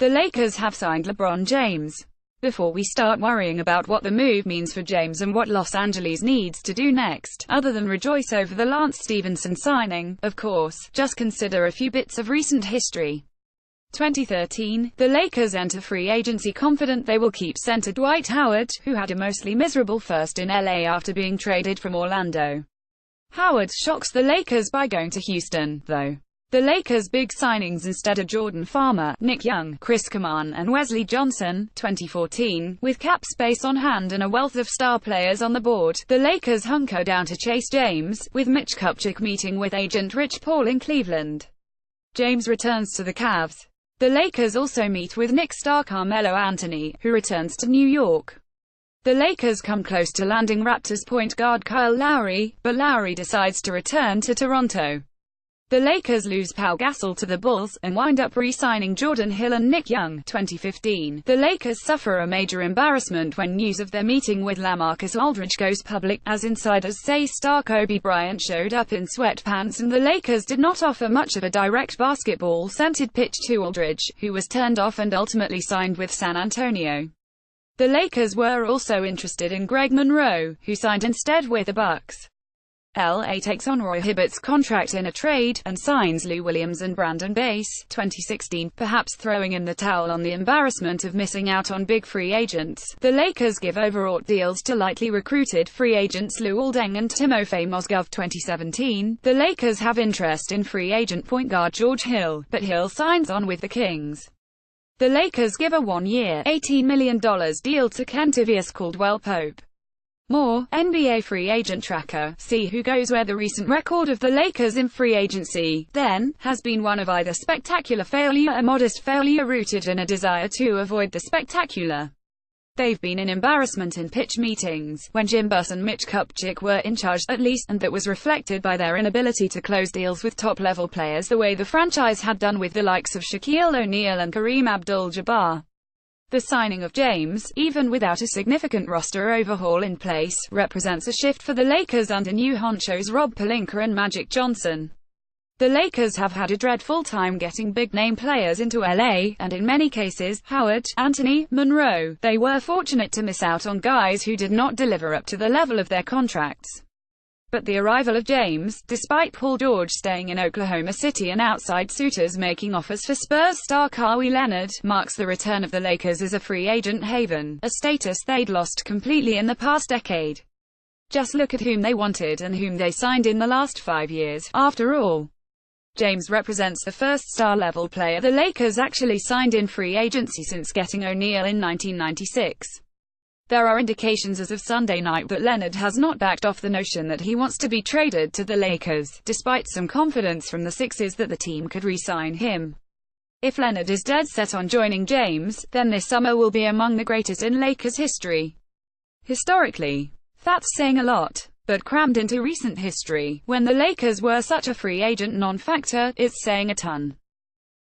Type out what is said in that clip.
The Lakers have signed LeBron James. Before we start worrying about what the move means for James and what Los Angeles needs to do next, other than rejoice over the Lance Stephenson signing, of course, just consider a few bits of recent history. 2013, the Lakers enter free agency confident they will keep center Dwight Howard, who had a mostly miserable first in LA after being traded from Orlando. Howard shocks the Lakers by going to Houston, though. The Lakers' big signings instead of Jordan Farmer, Nick Young, Chris Kaman, and Wesley Johnson. 2014, with cap space on hand and a wealth of star players on the board, the Lakers hunker down to chase James, with Mitch Kupchak meeting with agent Rich Paul in Cleveland. James returns to the Cavs. The Lakers also meet with Knicks star Carmelo Anthony, who returns to New York. The Lakers come close to landing Raptors point guard Kyle Lowry, but Lowry decides to return to Toronto. The Lakers lose Pau Gasol to the Bulls, and wind up re-signing Jordan Hill and Nick Young. 2015, the Lakers suffer a major embarrassment when news of their meeting with LaMarcus Aldridge goes public, as insiders say star Kobe Bryant showed up in sweatpants and the Lakers did not offer much of a direct basketball-scented pitch to Aldridge, who was turned off and ultimately signed with San Antonio. The Lakers were also interested in Greg Monroe, who signed instead with the Bucks. LA takes on Roy Hibbert's contract in a trade, and signs Lou Williams and Brandon Bass. 2016, perhaps throwing in the towel on the embarrassment of missing out on big free agents. The Lakers give overwrought deals to lightly recruited free agents Lou Aldeng and Timofey Mozgov. 2017, the Lakers have interest in free agent point guard George Hill, but Hill signs on with the Kings. The Lakers give a one-year, $18 million deal to Kentavious Caldwell-Pope. More, NBA free agent tracker, see who goes where. The recent record of the Lakers in free agency, then, has been one of either spectacular failure or modest failure rooted in a desire to avoid the spectacular. They've been an embarrassment in pitch meetings, when Jim Buss and Mitch Kupchak were in charge, at least, and that was reflected by their inability to close deals with top-level players the way the franchise had done with the likes of Shaquille O'Neal and Kareem Abdul-Jabbar. The signing of James, even without a significant roster overhaul in place, represents a shift for the Lakers under new honchos Rob Pelinka and Magic Johnson. The Lakers have had a dreadful time getting big-name players into LA, and in many cases, Howard, Anthony, Monroe, they were fortunate to miss out on guys who did not deliver up to the level of their contracts. But the arrival of James, despite Paul George staying in Oklahoma City and outside suitors making offers for Spurs star Kawhi Leonard, marks the return of the Lakers as a free agent haven, a status they'd lost completely in the past decade. Just look at whom they wanted and whom they signed in the last 5 years, after all. James represents the first star-level player the Lakers actually signed in free agency since getting O'Neal in 1996. There are indications as of Sunday night that Leonard has not backed off the notion that he wants to be traded to the Lakers, despite some confidence from the Sixers that the team could re-sign him. If Leonard is dead set on joining James, then this summer will be among the greatest in Lakers history. Historically. That's saying a lot, but crammed into recent history, when the Lakers were such a free agent non-factor, it's saying a ton.